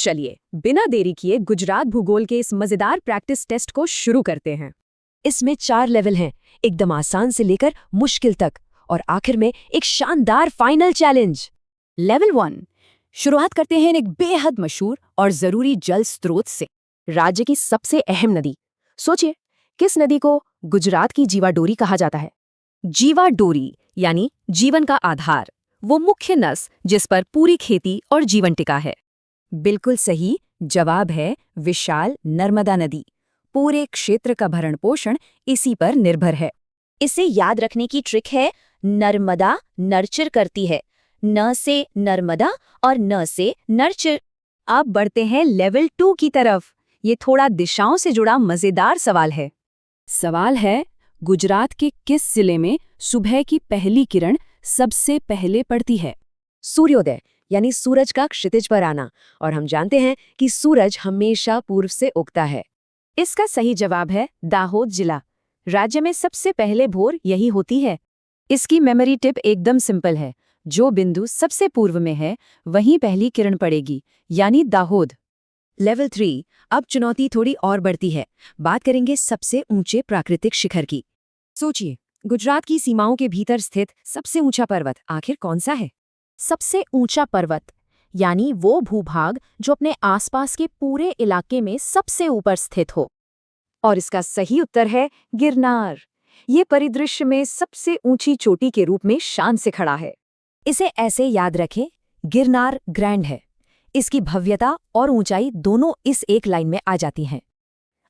चलिए बिना देरी किए गुजरात भूगोल के इस मजेदार प्रैक्टिस टेस्ट को शुरू करते हैं। इसमें 4 लेवल हैं, एकदम आसान से लेकर मुश्किल तक, और आखिर में एक शानदार फाइनल चैलेंज। लेवल 1। शुरुआत करते हैं एक बेहद मशहूर और जरूरी जल स्रोत से, राज्य की सबसे अहम नदी। सोचिए, किस नदी को गुजरात की जीवा डोरी कहा जाता है? जीवा डोरी यानी जीवन का आधार, वो मुख्य नस जिस पर पूरी खेती और जीवन टिका है। बिल्कुल सही जवाब है विशाल नर्मदा नदी। पूरे क्षेत्र का भरण पोषण इसी पर निर्भर है। इसे याद रखने की ट्रिक है, नर्मदा नर्चर करती है, न से नर्मदा और न से नर्चर। अब बढ़ते हैं लेवल 2 की तरफ। ये थोड़ा दिशाओं से जुड़ा मजेदार सवाल है। सवाल है, गुजरात के किस जिले में सुबह की पहली किरण सबसे पहले पड़ती है? सूर्योदय यानी सूरज का क्षितिज पर आना, और हम जानते हैं कि सूरज हमेशा पूर्व से उगता है। इसका सही जवाब है दाहोद जिला। राज्य में सबसे पहले भोर यही होती है। इसकी मेमोरी टिप एकदम सिंपल है, जो बिंदु सबसे पूर्व में है वहीं पहली किरण पड़ेगी, यानी दाहोद। लेवल 3। अब चुनौती थोड़ी और बढ़ती है। बात करेंगे सबसे ऊंचे प्राकृतिक शिखर की। सोचिए, गुजरात की सीमाओं के भीतर स्थित सबसे ऊंचा पर्वत आखिर कौन सा है? सबसे ऊंचा पर्वत यानी वो भूभाग जो अपने आसपास के पूरे इलाके में सबसे ऊपर स्थित हो। और इसका सही उत्तर है गिरनार। ये परिदृश्य में सबसे ऊंची चोटी के रूप में शान से खड़ा है। इसे ऐसे याद रखें, गिरनार ग्रैंड है। इसकी भव्यता और ऊंचाई दोनों इस एक लाइन में आ जाती हैं।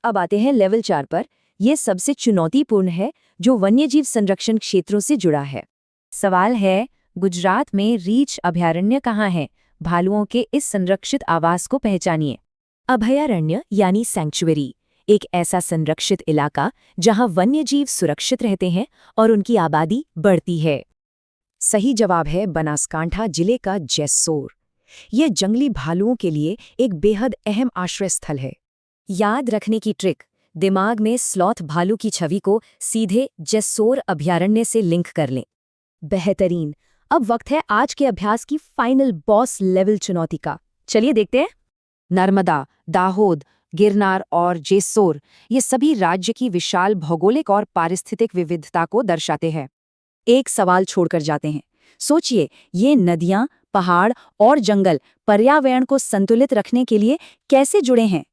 अब आते हैं लेवल 4 पर। यह सबसे चुनौतीपूर्ण है, जो वन्यजीव संरक्षण क्षेत्रों से जुड़ा है। सवाल है, गुजरात में रीछ अभयारण्य कहाँ है? भालुओं के इस संरक्षित आवास को पहचानिए। अभयारण्य यानी सैंक्चुअरी, एक ऐसा संरक्षित इलाका जहां वन्यजीव सुरक्षित रहते हैं और उनकी आबादी बढ़ती है। सही जवाब है बनासकांठा जिले का जैसोर। यह जंगली भालुओं के लिए एक बेहद अहम आश्रय स्थल है। याद रखने की ट्रिक, दिमाग में स्लॉथ भालू की छवि को सीधे जैसोर अभयारण्य से लिंक कर लें। बेहतरीन। अब वक्त है आज के अभ्यास की फाइनल बॉस लेवल चुनौती का। चलिए देखते हैं। नर्मदा, दाहोद, गिरनार और जैसोर, ये सभी राज्य की विशाल भौगोलिक और पारिस्थितिक विविधता को दर्शाते हैं। एक सवाल छोड़कर जाते हैं। सोचिए, ये नदियां, पहाड़ और जंगल पर्यावरण को संतुलित रखने के लिए कैसे जुड़े हैं?